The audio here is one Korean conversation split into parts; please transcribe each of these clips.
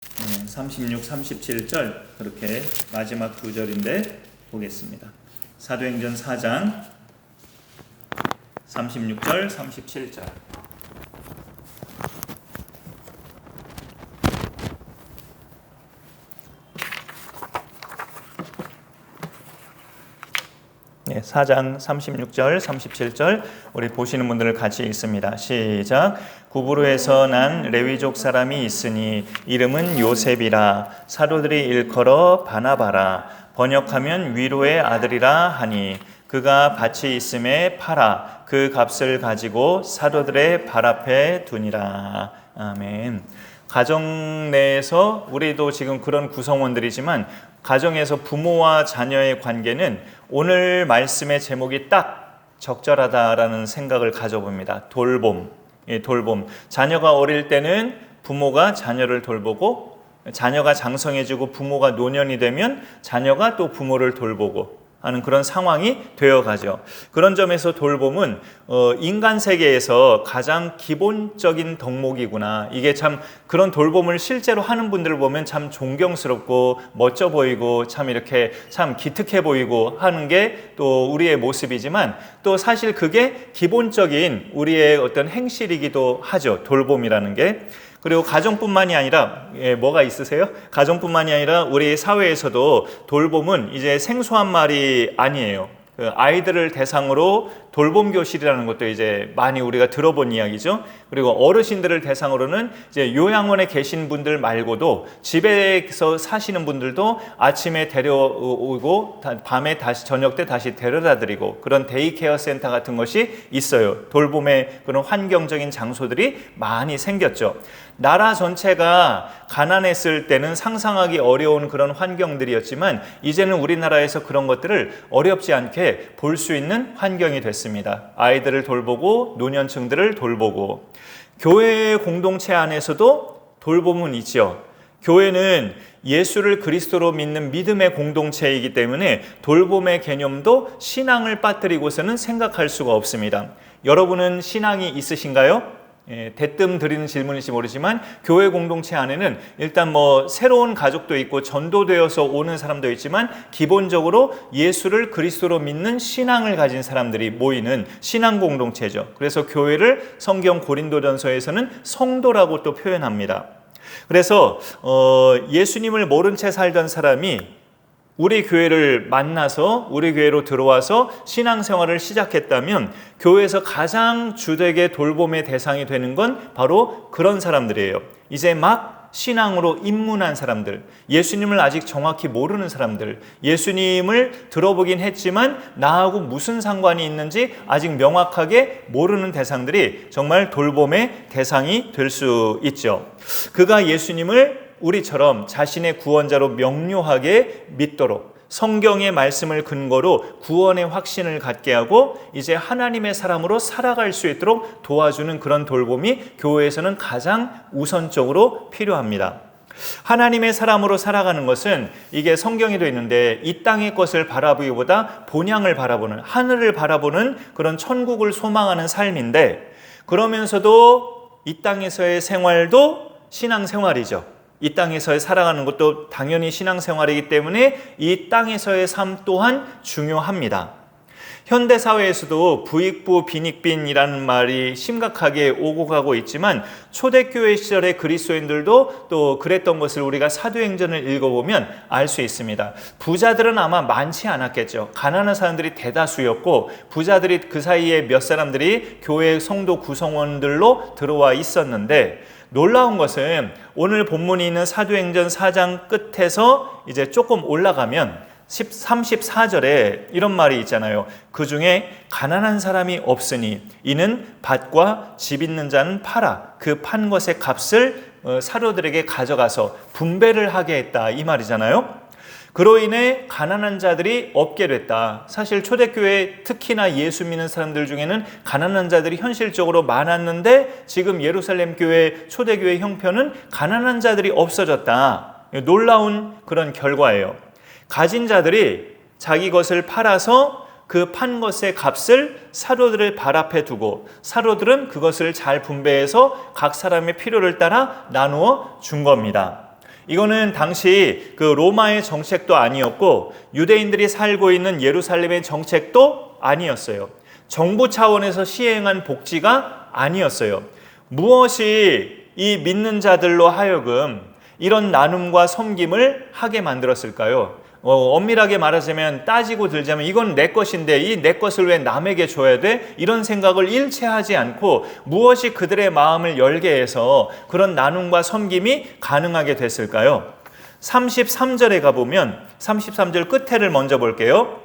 36, 37절 그렇게 마지막 두 절인데 보겠습니다. 사도행전 4장 36절, 37절. 네, 4장 36절, 37절 우리 보시는 분들 같이 읽습니다. 시작. 구브로에서 난 레위족 사람이 있으니 이름은 요셉이라. 사도들이 일컬어 바나바라. 번역하면 위로의 아들이라 하니 그가 밭이 있음에 팔아 그 값을 가지고 사도들의 발 앞에 두니라. 아멘. 가정 내에서 우리도 지금 그런 구성원들이지만 가정에서 부모와 자녀의 관계는 오늘 말씀의 제목이 딱 적절하다라는 생각을 가져봅니다. 돌봄. 돌봄. 자녀가 어릴 때는 부모가 자녀를 돌보고, 자녀가 장성해지고 부모가 노년이 되면 자녀가 또 부모를 돌보고 하는 그런 상황이 되어가죠. 그런 점에서 돌봄은 인간 세계에서 가장 기본적인 덕목이구나. 이게 참 그런 돌봄을 실제로 하는 분들을 보면 참 존경스럽고 멋져 보이고 참 이렇게 참 기특해 보이고 하는 게 또 우리의 모습이지만 또 사실 그게 기본적인 우리의 어떤 행실이기도 하죠. 돌봄이라는 게. 그리고 가정뿐만이 아니라 뭐가 있으세요? 가정뿐만이 아니라 우리 사회에서도 돌봄은 이제 생소한 말이 아니에요. 아이들을 대상으로 돌봄 교실이라는 것도 이제 많이 우리가 들어본 이야기죠. 그리고 어르신들을 대상으로는 이제 요양원에 계신 분들 말고도 집에서 사시는 분들도 아침에 데려오고 밤에 다시 저녁 때 다시 데려다 드리고 그런 데이케어 센터 같은 것이 있어요. 돌봄의 그런 환경적인 장소들이 많이 생겼죠. 나라 전체가 가난했을 때는 상상하기 어려운 그런 환경들이었지만 이제는 우리나라에서 그런 것들을 어렵지 않게 볼 수 있는 환경이 됐습니다. 아이들을 돌보고 노년층들을 돌보고 교회 공동체 안에서도 돌봄은 있죠. 교회는 예수를 그리스도로 믿는 믿음의 공동체이기 때문에 돌봄의 개념도 신앙을 빠뜨리고서는 생각할 수가 없습니다. 여러분은 신앙이 있으신가요? 대뜸 드리는 질문일지 모르지만 교회 공동체 안에는 일단 새로운 가족도 있고 전도되어서 오는 사람도 있지만 기본적으로 예수를 그리스도로 믿는 신앙을 가진 사람들이 모이는 신앙 공동체죠. 그래서 교회를 성경 고린도전서에서는 성도라고 또 표현합니다. 그래서 예수님을 모른 채 살던 사람이 우리 교회를 만나서 우리 교회로 들어와서 신앙생활을 시작했다면 교회에서 가장 주되게 돌봄의 대상이 되는 건 바로 그런 사람들이에요. 이제 막 신앙으로 입문한 사람들, 예수님을 아직 정확히 모르는 사람들, 예수님을 들어보긴 했지만 나하고 무슨 상관이 있는지 아직 명확하게 모르는 대상들이 정말 돌봄의 대상이 될 수 있죠. 그가 예수님을 우리처럼 자신의 구원자로 명료하게 믿도록 성경의 말씀을 근거로 구원의 확신을 갖게 하고 이제 하나님의 사람으로 살아갈 수 있도록 도와주는 그런 돌봄이 교회에서는 가장 우선적으로 필요합니다. 하나님의 사람으로 살아가는 것은 이게 성경에도 있는데 이 땅의 것을 바라보기보다 본향을 바라보는, 하늘을 바라보는 그런 천국을 소망하는 삶인데 그러면서도 이 땅에서의 생활도 신앙생활이죠. 이 땅에서의 살아가는 것도 당연히 신앙생활이기 때문에 이 땅에서의 삶 또한 중요합니다. 현대사회에서도 부익부 빈익빈이라는 말이 심각하게 오고 가고 있지만 초대교회 시절의 그리스도인들도 또 그랬던 것을 우리가 사도행전을 읽어보면 알 수 있습니다. 부자들은 아마 많지 않았겠죠. 가난한 사람들이 대다수였고 부자들이 그 사이에 몇 사람들이 교회 성도 구성원들로 들어와 있었는데 놀라운 것은 오늘 본문이 있는 사도행전 4장 끝에서 이제 조금 올라가면 34절에 이런 말이 있잖아요. 그 중에 가난한 사람이 없으니 이는 밭과 집 있는 자는 팔아 그 판 것의 값을 사도들에게 가져가서 분배를 하게 했다 이 말이잖아요. 그로 인해 가난한 자들이 없게 됐다. 사실 초대교회 특히나 예수 믿는 사람들 중에는 가난한 자들이 현실적으로 많았는데 지금 예루살렘 교회 초대교회 형편은 가난한 자들이 없어졌다. 놀라운 그런 결과예요. 가진 자들이 자기 것을 팔아서 그 판 것의 값을 사도들의 발 앞에 두고 사도들은 그것을 잘 분배해서 각 사람의 필요를 따라 나누어 준 겁니다. 이거는 당시 그 로마의 정책도 아니었고 유대인들이 살고 있는 예루살렘의 정책도 아니었어요. 정부 차원에서 시행한 복지가 아니었어요. 무엇이 이 믿는 자들로 하여금 이런 나눔과 섬김을 하게 만들었을까요? 엄밀하게 말하자면, 따지고 들자면 이건 내 것인데 이 내 것을 왜 남에게 줘야 돼? 이런 생각을 일체 하지 않고 무엇이 그들의 마음을 열게 해서 그런 나눔과 섬김이 가능하게 됐을까요? 33절에 가보면 33절 끝에를 먼저 볼게요.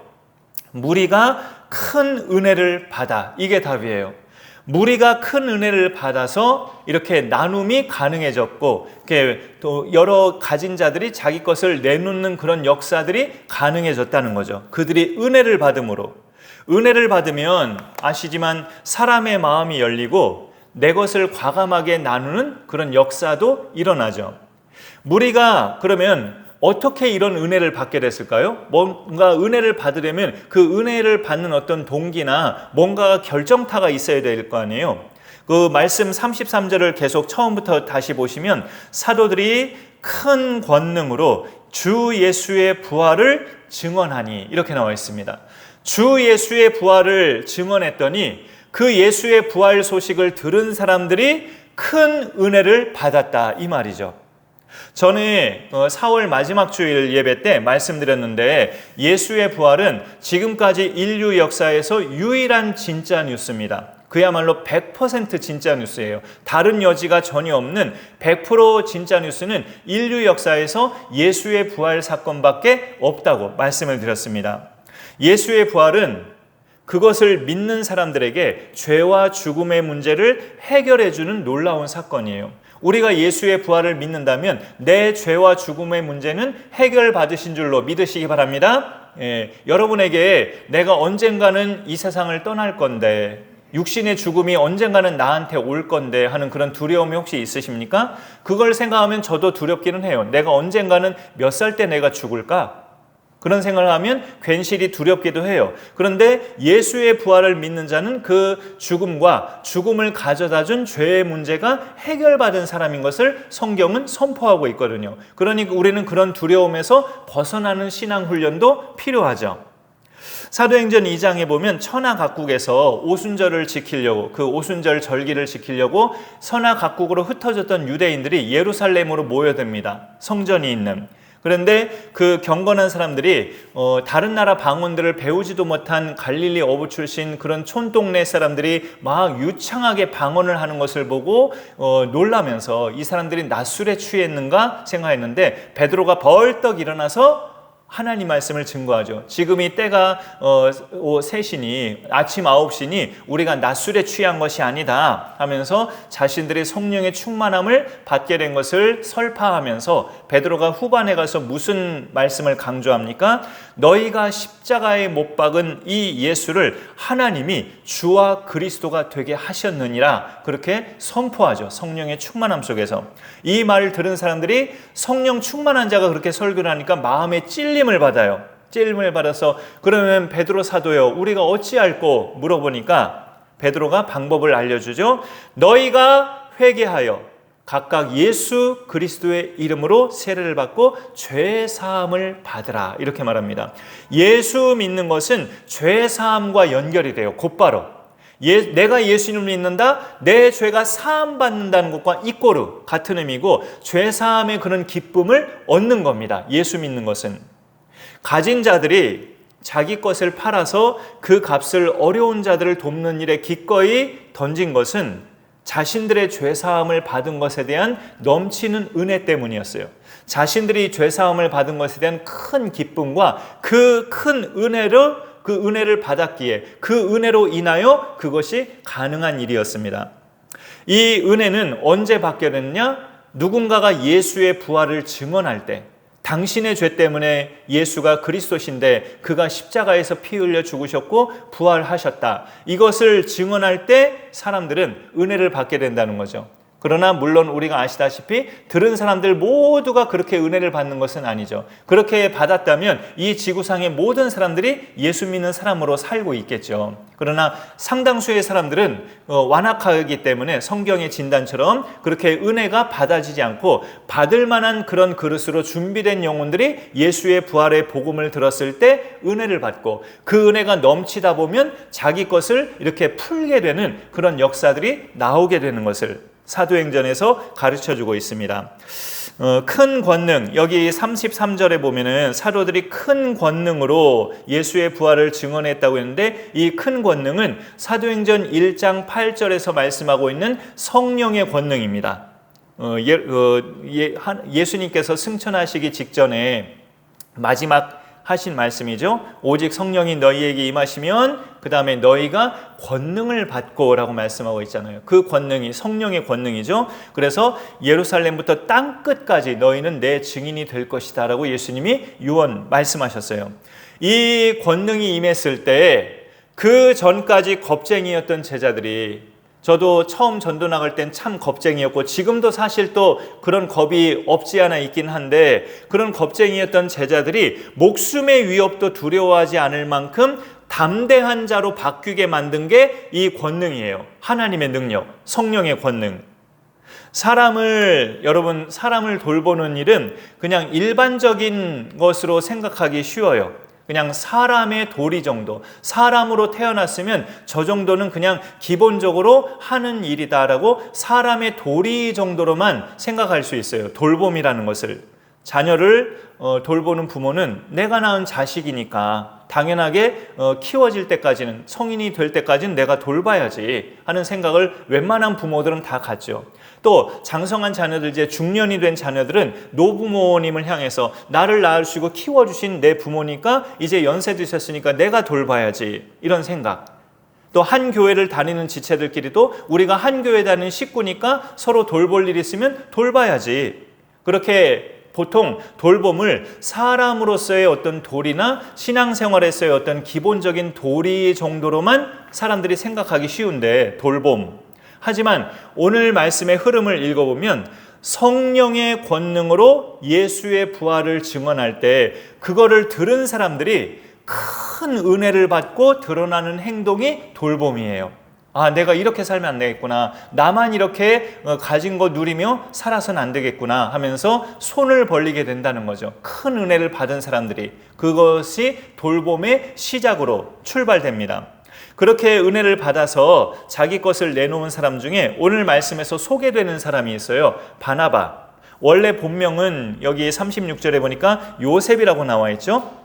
무리가 큰 은혜를 받아. 이게 답이에요. 무리가 큰 은혜를 받아서 이렇게 나눔이 가능해졌고, 이렇게 또 여러 가진 자들이 자기 것을 내놓는 그런 역사들이 가능해졌다는 거죠. 그들이 은혜를 받음으로. 은혜를 받으면 아시지만 사람의 마음이 열리고 내 것을 과감하게 나누는 그런 역사도 일어나죠. 무리가 그러면 어떻게 이런 은혜를 받게 됐을까요? 뭔가 은혜를 받으려면 그 은혜를 받는 어떤 동기나 뭔가 결정타가 있어야 될 거 아니에요. 그 말씀 33절을 계속 처음부터 다시 보시면 사도들이 큰 권능으로 주 예수의 부활을 증언하니 이렇게 나와 있습니다. 주 예수의 부활을 증언했더니 그 예수의 부활 소식을 들은 사람들이 큰 은혜를 받았다, 이 말이죠. 전에 4월 마지막 주일 예배 때 말씀드렸는데 예수의 부활은 지금까지 인류 역사에서 유일한 진짜 뉴스입니다. 그야말로 100% 진짜 뉴스예요. 다른 여지가 전혀 없는 100% 진짜 뉴스는 인류 역사에서 예수의 부활 사건밖에 없다고 말씀을 드렸습니다. 예수의 부활은 그것을 믿는 사람들에게 죄와 죽음의 문제를 해결해 주는 놀라운 사건이에요. 우리가 예수의 부활을 믿는다면 내 죄와 죽음의 문제는 해결받으신 줄로 믿으시기 바랍니다. 여러분에게 내가 언젠가는 이 세상을 떠날 건데, 육신의 죽음이 언젠가는 나한테 올 건데 하는 그런 두려움이 혹시 있으십니까? 그걸 생각하면 저도 두렵기는 해요. 내가 언젠가는 몇 살 때 내가 죽을까? 그런 생각을 하면 괜시리 두렵기도 해요. 그런데 예수의 부활을 믿는 자는 그 죽음과 죽음을 가져다준 죄의 문제가 해결받은 사람인 것을 성경은 선포하고 있거든요. 그러니까 우리는 그런 두려움에서 벗어나는 신앙 훈련도 필요하죠. 사도행전 2장에 보면 천하 각국에서 오순절을 지키려고, 그 오순절 절기를 지키려고 선하 각국으로 흩어졌던 유대인들이 예루살렘으로 모여듭니다. 성전이 있는. 그런데 그 경건한 사람들이 다른 나라 방언들을 배우지도 못한 갈릴리 어부 출신 그런 촌동네 사람들이 막 유창하게 방언을 하는 것을 보고 놀라면서 이 사람들이 낮술에 취했는가 생각했는데, 베드로가 벌떡 일어나서 하나님 말씀을 증거하죠. 지금이 때가 3시니 아침 9시니 우리가 낮술에 취한 것이 아니다 하면서 자신들의 성령의 충만함을 받게 된 것을 설파하면서 베드로가 후반에 가서 무슨 말씀을 강조합니까? 너희가 십자가에 못 박은 이 예수를 하나님이 주와 그리스도가 되게 하셨느니라, 그렇게 선포하죠. 성령의 충만함 속에서. 이 말을 들은 사람들이 성령 충만한 자가 그렇게 설교를 하니까 마음에 찔림을 받아요. 찔림을 받아서 그러면 베드로 사도요, 우리가 어찌할꼬 물어보니까 베드로가 방법을 알려주죠. 너희가 회개하여 각각 예수 그리스도의 이름으로 세례를 받고 죄 사함을 받으라, 이렇게 말합니다. 예수 믿는 것은 죄 사함과 연결이 돼요. 곧바로 내가 예수님을 믿는다, 내 죄가 사함 받는다는 것과 이꼬르 같은 의미고, 죄 사함의 그런 기쁨을 얻는 겁니다. 예수 믿는 것은. 가진 자들이 자기 것을 팔아서 그 값을 어려운 자들을 돕는 일에 기꺼이 던진 것은 자신들의 죄사함을 받은 것에 대한 넘치는 은혜 때문이었어요. 자신들이 죄사함을 받은 것에 대한 큰 기쁨과 그 큰 은혜로, 그 은혜를 받았기에 그 은혜로 인하여 그것이 가능한 일이었습니다. 이 은혜는 언제 받게 됐냐? 누군가가 예수의 부활을 증언할 때, 당신의 죄 때문에 예수가 그리스도신데 그가 십자가에서 피 흘려 죽으셨고 부활하셨다, 이것을 증언할 때 사람들은 은혜를 받게 된다는 거죠. 그러나 물론 우리가 아시다시피 들은 사람들 모두가 그렇게 은혜를 받는 것은 아니죠. 그렇게 받았다면 이 지구상의 모든 사람들이 예수 믿는 사람으로 살고 있겠죠. 그러나 상당수의 사람들은 완악하기 때문에 성경의 진단처럼 그렇게 은혜가 받아지지 않고 받을 만한 그런 그릇으로 준비된 영혼들이 예수의 부활의 복음을 들었을 때 은혜를 받고 그 은혜가 넘치다 보면 자기 것을 이렇게 풀게 되는 그런 역사들이 나오게 되는 것을 사도행전에서 가르쳐주고 있습니다. 큰 권능, 여기 33절에 보면은 사도들이 큰 권능으로 예수의 부활을 증언했다고 했는데 이 큰 권능은 사도행전 1장 8절에서 말씀하고 있는 성령의 권능입니다. 예수님께서 승천하시기 직전에 마지막 하신 말씀이죠. 오직 성령이 너희에게 임하시면 그 다음에 너희가 권능을 받고 라고 말씀하고 있잖아요. 그 권능이 성령의 권능이죠. 그래서 예루살렘부터 땅끝까지 너희는 내 증인이 될 것이다 라고 예수님이 유언 말씀하셨어요. 이 권능이 임했을 때 그 전까지 겁쟁이였던 제자들이, 저도 처음 전도 나갈 땐 참 겁쟁이였고 지금도 사실 또 그런 겁이 없지 않아 있긴 한데, 그런 겁쟁이였던 제자들이 목숨의 위협도 두려워하지 않을 만큼 담대한 자로 바뀌게 만든 게 이 권능이에요. 하나님의 능력, 성령의 권능. 여러분 사람을 돌보는 일은 그냥 일반적인 것으로 생각하기 쉬워요. 그냥 사람의 도리 정도, 사람으로 태어났으면 저 정도는 그냥 기본적으로 하는 일이다라고 사람의 도리 정도로만 생각할 수 있어요. 돌봄이라는 것을. 자녀를 돌보는 부모는 내가 낳은 자식이니까 당연하게 키워질 때까지는, 성인이 될 때까지는 내가 돌봐야지 하는 생각을 웬만한 부모들은 다 갖죠. 또 장성한 자녀들, 이제 중년이 된 자녀들은 노부모님을 향해서 나를 낳으시고 키워주신 내 부모니까 이제 연세 드셨으니까 내가 돌봐야지, 이런 생각. 또 한 교회를 다니는 지체들끼리도 우리가 한 교회 다니는 식구니까 서로 돌볼 일 있으면 돌봐야지. 그렇게 보통 돌봄을 사람으로서의 어떤 도리나 신앙생활에서의 어떤 기본적인 도리 정도로만 사람들이 생각하기 쉬운데, 돌봄. 하지만 오늘 말씀의 흐름을 읽어보면 성령의 권능으로 예수의 부활을 증언할 때 그거를 들은 사람들이 큰 은혜를 받고 드러나는 행동이 돌봄이에요. 아, 내가 이렇게 살면 안 되겠구나. 나만 이렇게 가진 거 누리며 살아서는 안 되겠구나 하면서 손을 벌리게 된다는 거죠. 큰 은혜를 받은 사람들이. 그것이 돌봄의 시작으로 출발됩니다. 그렇게 은혜를 받아서 자기 것을 내놓은 사람 중에 오늘 말씀에서 소개되는 사람이 있어요. 바나바. 원래 본명은 여기 36절에 보니까 요셉이라고 나와 있죠.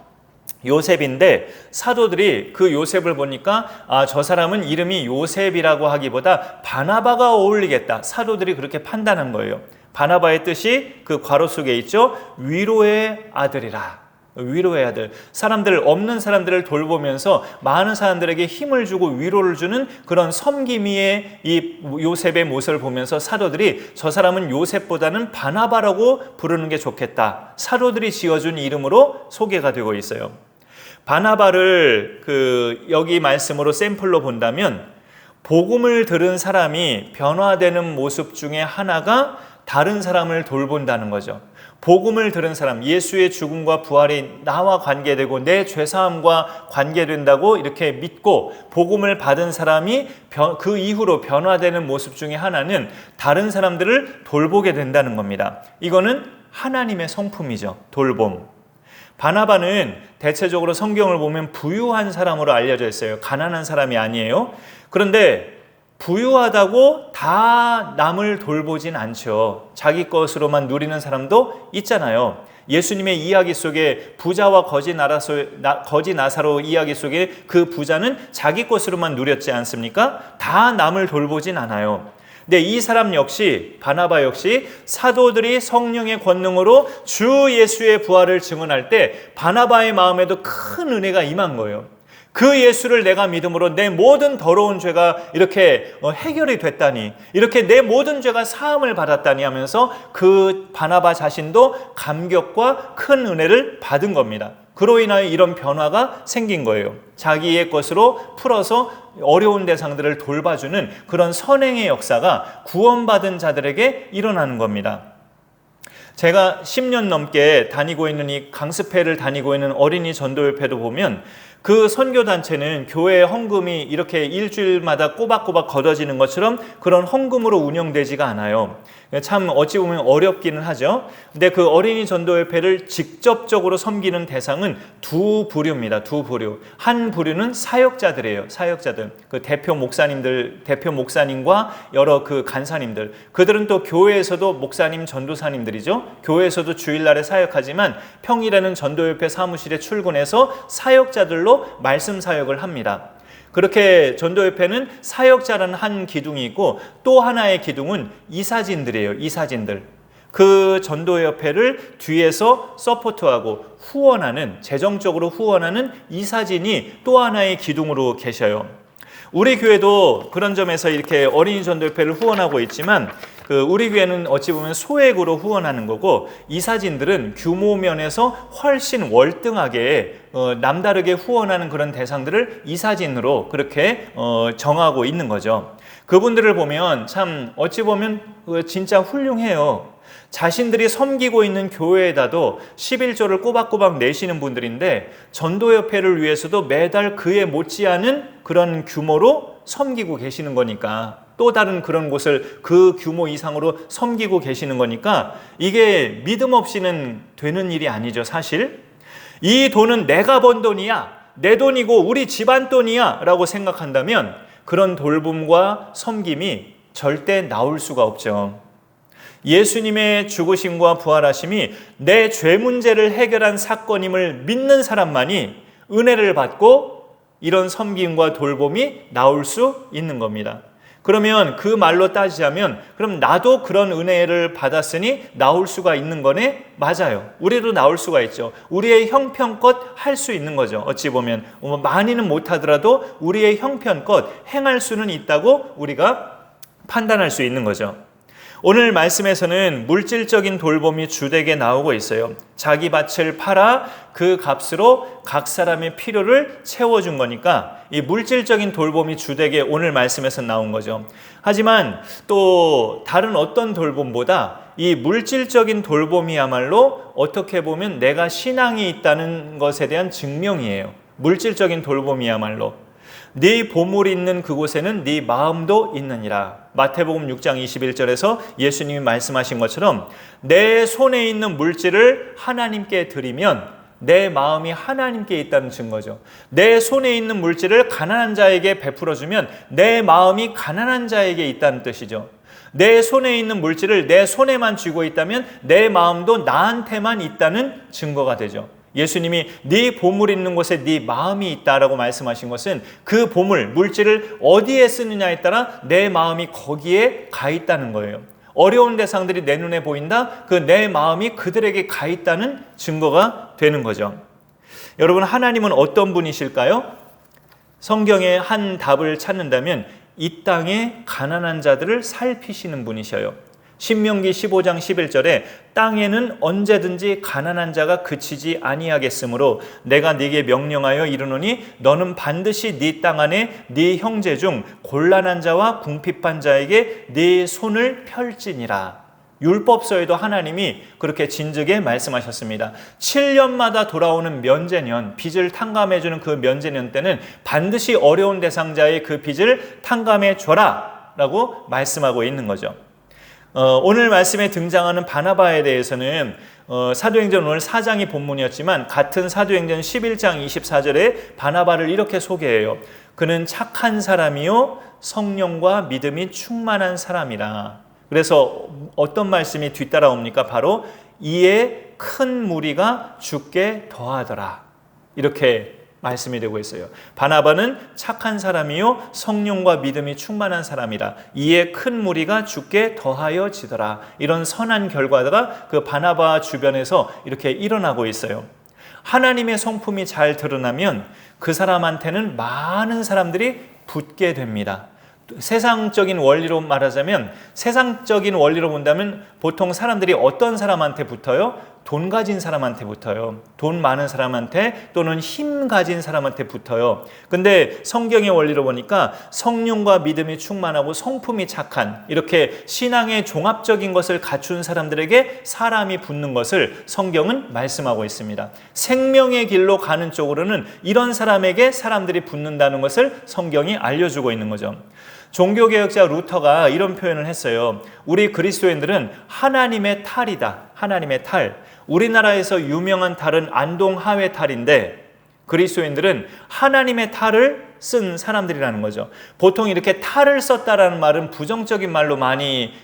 요셉인데 사도들이 그 요셉을 보니까 저 사람은 이름이 요셉이라고 하기보다 바나바가 어울리겠다. 사도들이 그렇게 판단한 거예요. 바나바의 뜻이 그 괄호 속에 있죠. 위로의 아들이라. 위로의 아들. 사람들, 없는 사람들을 돌보면서 많은 사람들에게 힘을 주고 위로를 주는 그런 섬김이의 이 요셉의 모습을 보면서 사도들이 저 사람은 요셉보다는 바나바라고 부르는 게 좋겠다. 사도들이 지어준 이름으로 소개가 되고 있어요. 바나바를 여기 말씀으로 샘플로 본다면 복음을 들은 사람이 변화되는 모습 중에 하나가 다른 사람을 돌본다는 거죠. 복음을 들은 사람, 예수의 죽음과 부활이 나와 관계되고 내 죄사함과 관계된다고 이렇게 믿고 복음을 받은 사람이 그 이후로 변화되는 모습 중에 하나는 다른 사람들을 돌보게 된다는 겁니다. 이거는 하나님의 성품이죠. 돌봄. 바나바는 대체적으로 성경을 보면 부유한 사람으로 알려져 있어요. 가난한 사람이 아니에요. 그런데 부유하다고 다 남을 돌보진 않죠. 자기 것으로만 누리는 사람도 있잖아요. 예수님의 이야기 속에 부자와 거지 나사로 이야기 속에 그 부자는 자기 것으로만 누렸지 않습니까? 다 남을 돌보진 않아요. 근데 이 사람 역시, 바나바 역시 사도들이 성령의 권능으로 주 예수의 부활을 증언할 때 바나바의 마음에도 큰 은혜가 임한 거예요. 그 예수를 내가 믿음으로 내 모든 더러운 죄가 이렇게 해결이 됐다니, 이렇게 내 모든 죄가 사함을 받았다니 하면서 그 바나바 자신도 감격과 큰 은혜를 받은 겁니다. 그로 인하여 이런 변화가 생긴 거예요. 자기의 것으로 풀어서 어려운 대상들을 돌봐주는 그런 선행의 역사가 구원받은 자들에게 일어나는 겁니다. 제가 10년 넘게 다니고 있는 이 강습회를 다니고 있는 어린이 전도협회도 보면 그 선교단체는 교회 헌금이 이렇게 일주일마다 꼬박꼬박 걷어지는 것처럼 그런 헌금으로 운영되지가 않아요. 참 어찌 보면 어렵기는 하죠. 근데 그 어린이 전도협회를 직접적으로 섬기는 대상은 두 부류입니다. 두 부류. 한 부류는 사역자들이에요. 사역자들. 그 대표 목사님과 여러 그 간사님들. 그들은 또 교회에서도 목사님, 전도사님들이죠. 교회에서도 주일날에 사역하지만 평일에는 전도협회 사무실에 출근해서 사역자들로 말씀 사역을 합니다. 그렇게 전도협회는 사역자라는 한 기둥이 있고 또 하나의 기둥은 이사진들이에요. 이사진들. 그 전도협회를 뒤에서 서포트하고 후원하는, 재정적으로 후원하는 이사진이 또 하나의 기둥으로 계셔요. 우리 교회도 그런 점에서 이렇게 어린이 전도협회를 후원하고 있지만 우리 교회는 어찌 보면 소액으로 후원하는 거고 이사진들은 규모 면에서 훨씬 월등하게 남다르게 후원하는 그런 대상들을 이사진으로 그렇게 정하고 있는 거죠. 그분들을 보면 참 어찌 보면 진짜 훌륭해요. 자신들이 섬기고 있는 교회에다도 11조를 꼬박꼬박 내시는 분들인데 전도협회를 위해서도 매달 그에 못지않은 그런 규모로 섬기고 계시는 거니까 또 다른 그런 곳을 그 규모 이상으로 섬기고 계시는 거니까 이게 믿음 없이는 되는 일이 아니죠. 사실 이 돈은 내가 번 돈이야, 내 돈이고 우리 집안 돈이야 라고 생각한다면 그런 돌봄과 섬김이 절대 나올 수가 없죠. 예수님의 죽으심과 부활하심이 내 죄 문제를 해결한 사건임을 믿는 사람만이 은혜를 받고 이런 섬김과 돌봄이 나올 수 있는 겁니다. 그러면 그 말로 따지자면 그럼 나도 그런 은혜를 받았으니 나올 수가 있는 거네? 맞아요. 우리도 나올 수가 있죠. 우리의 형편껏 할 수 있는 거죠. 어찌 보면 많이는 못하더라도 우리의 형편껏 행할 수는 있다고 우리가 판단할 수 있는 거죠. 오늘 말씀에서는 물질적인 돌봄이 주되게 나오고 있어요. 자기 밭을 팔아 그 값으로 각 사람의 필요를 채워준 거니까 이 물질적인 돌봄이 주되게 오늘 말씀에서 나온 거죠. 하지만 또 다른 어떤 돌봄보다 이 물질적인 돌봄이야말로 어떻게 보면 내가 신앙이 있다는 것에 대한 증명이에요. 물질적인 돌봄이야말로. 네 보물이 있는 그곳에는 네 마음도 있느니라. 마태복음 6장 21절에서 예수님이 말씀하신 것처럼 내 손에 있는 물질을 하나님께 드리면 내 마음이 하나님께 있다는 증거죠. 내 손에 있는 물질을 가난한 자에게 베풀어주면 내 마음이 가난한 자에게 있다는 뜻이죠. 내 손에 있는 물질을 내 손에만 쥐고 있다면 내 마음도 나한테만 있다는 증거가 되죠. 예수님이 네 보물 있는 곳에 네 마음이 있다라고 말씀하신 것은 그 보물, 물질을 어디에 쓰느냐에 따라 내 마음이 거기에 가 있다는 거예요. 어려운 대상들이 내 눈에 보인다? 그 내 마음이 그들에게 가 있다는 증거가 되는 거죠. 여러분, 하나님은 어떤 분이실까요? 성경의 한 답을 찾는다면 이 땅에 가난한 자들을 살피시는 분이셔요. 신명기 15장 11절에 땅에는 언제든지 가난한 자가 그치지 아니하겠으므로 내가 네게 명령하여 이르노니 너는 반드시 네 땅 안에 네 형제 중 곤란한 자와 궁핍한 자에게 네 손을 펼지니라. 율법서에도 하나님이 그렇게 진즉에 말씀하셨습니다. 7년마다 돌아오는 면제년, 빚을 탕감해주는 그 면제년 때는 반드시 어려운 대상자의 그 빚을 탕감해 줘라 라고 말씀하고 있는 거죠. 오늘 말씀에 등장하는 바나바에 대해서는 사도행전 오늘 4장이 본문이었지만 같은 사도행전 11장 24절에 바나바를 이렇게 소개해요. 그는 착한 사람이요 성령과 믿음이 충만한 사람이라. 그래서 어떤 말씀이 뒤따라옵니까? 바로 이에 큰 무리가 죽게 더하더라. 이렇게 말씀이 되고 있어요. 바나바는 착한 사람이요 성령과 믿음이 충만한 사람이라. 이에 큰 무리가 죽게 더하여지더라. 이런 선한 결과가 그 바나바 주변에서 이렇게 일어나고 있어요. 하나님의 성품이 잘 드러나면 그 사람한테는 많은 사람들이 붙게 됩니다. 세상적인 원리로 말하자면, 세상적인 원리로 본다면 보통 사람들이 어떤 사람한테 붙어요? 돈 가진 사람한테 붙어요. 돈 많은 사람한테 또는 힘 가진 사람한테 붙어요. 근데 성경의 원리로 보니까 성령과 믿음이 충만하고 성품이 착한 이렇게 신앙의 종합적인 것을 갖춘 사람들에게 사람이 붙는 것을 성경은 말씀하고 있습니다. 생명의 길로 가는 쪽으로는 이런 사람에게 사람들이 붙는다는 것을 성경이 알려주고 있는 거죠. 종교개혁자 루터가 이런 표현을 했어요. 우리 그리스도인들은 하나님의 탈이다. 하나님의 탈. 우리나라에서 유명한 탈은 안동 하회 탈인데 그리스도인들은 하나님의 탈을 쓴 사람들이라는 거죠. 보통 이렇게 탈을 썼다라는 말은 부정적인 말로 많이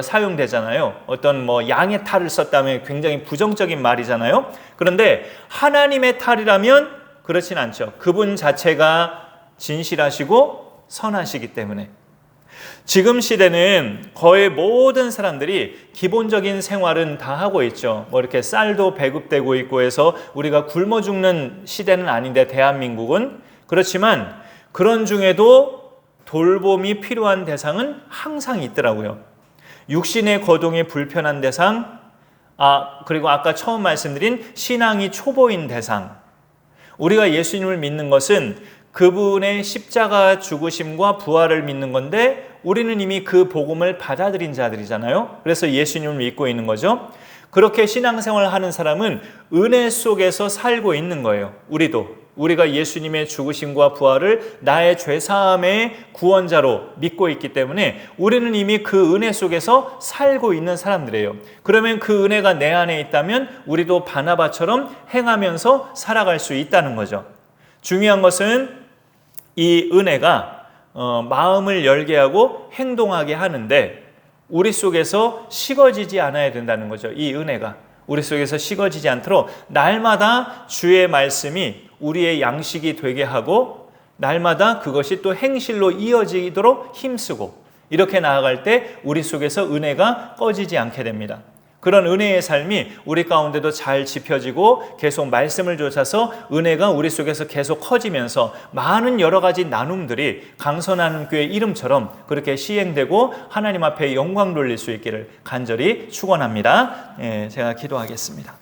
사용되잖아요. 어떤 양의 탈을 썼다면 굉장히 부정적인 말이잖아요. 그런데 하나님의 탈이라면 그렇진 않죠. 그분 자체가 진실하시고 선하시기 때문에. 지금 시대는 거의 모든 사람들이 기본적인 생활은 다 하고 있죠. 이렇게 쌀도 배급되고 있고 해서 우리가 굶어 죽는 시대는 아닌데 대한민국은. 그렇지만 그런 중에도 돌봄이 필요한 대상은 항상 있더라고요. 육신의 거동이 불편한 대상, 그리고 아까 처음 말씀드린 신앙이 초보인 대상. 우리가 예수님을 믿는 것은 그분의 십자가 죽으심과 부활을 믿는 건데 우리는 이미 그 복음을 받아들인 자들이잖아요. 그래서 예수님을 믿고 있는 거죠. 그렇게 신앙생활을 하는 사람은 은혜 속에서 살고 있는 거예요. 우리가 예수님의 죽으심과 부활을 나의 죄사함의 구원자로 믿고 있기 때문에 우리는 이미 그 은혜 속에서 살고 있는 사람들이에요. 그러면 그 은혜가 내 안에 있다면 우리도 바나바처럼 행하면서 살아갈 수 있다는 거죠. 중요한 것은 이 은혜가 마음을 열게 하고 행동하게 하는데 우리 속에서 식어지지 않아야 된다는 거죠. 이 은혜가 우리 속에서 식어지지 않도록 날마다 주의 말씀이 우리의 양식이 되게 하고 날마다 그것이 또 행실로 이어지도록 힘쓰고 이렇게 나아갈 때 우리 속에서 은혜가 꺼지지 않게 됩니다. 그런 은혜의 삶이 우리 가운데도 잘 지펴지고 계속 말씀을 쫓아서 은혜가 우리 속에서 계속 커지면서 많은 여러 가지 나눔들이 강선하는 교회 이름처럼 그렇게 시행되고 하나님 앞에 영광 돌릴 수 있기를 간절히 축원합니다. 제가 기도하겠습니다.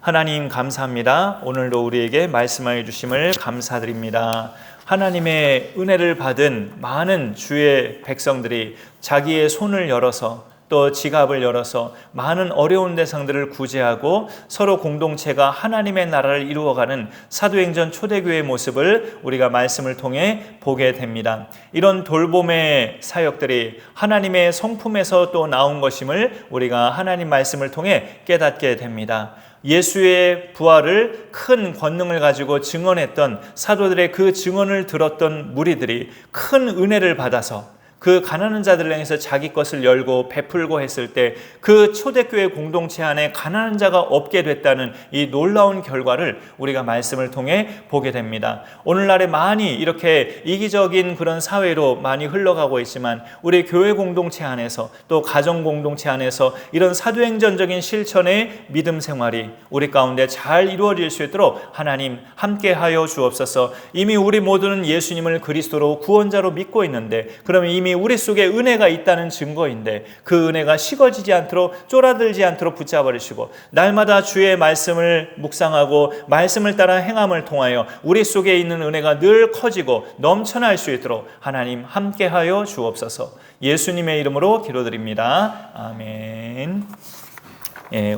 하나님 감사합니다. 오늘도 우리에게 말씀하여 주심을 감사드립니다. 하나님의 은혜를 받은 많은 주의 백성들이 자기의 손을 열어서 또 지갑을 열어서 많은 어려운 대상들을 구제하고 서로 공동체가 하나님의 나라를 이루어가는 사도행전 초대교회의 모습을 우리가 말씀을 통해 보게 됩니다. 이런 돌봄의 사역들이 하나님의 성품에서 또 나온 것임을 우리가 하나님 말씀을 통해 깨닫게 됩니다. 예수의 부활을 큰 권능을 가지고 증언했던 사도들의 그 증언을 들었던 무리들이 큰 은혜를 받아서 그 가난한 자들을 향해서 자기 것을 열고 베풀고 했을 때 그 초대교회 공동체 안에 가난한 자가 없게 됐다는 이 놀라운 결과를 우리가 말씀을 통해 보게 됩니다. 오늘날에 많이 이렇게 이기적인 그런 사회로 많이 흘러가고 있지만 우리 교회 공동체 안에서 또 가정 공동체 안에서 이런 사도행전적인 실천의 믿음 생활이 우리 가운데 잘 이루어질 수 있도록 하나님 함께하여 주옵소서. 이미 우리 모두는 예수님을 그리스도로 구원자로 믿고 있는데 그러면 이미 우리 속에 은혜가 있다는 증거인데 그 은혜가 식어지지 않도록 쫄아들지 않도록 붙잡아주시고 날마다 주의 말씀을 묵상하고 말씀을 따라 행함을 통하여 우리 속에 있는 은혜가 늘 커지고 넘쳐날 수 있도록 하나님 함께하여 주옵소서. 예수님의 이름으로 기도드립니다. 아멘.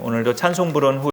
오늘도 찬송 부른 후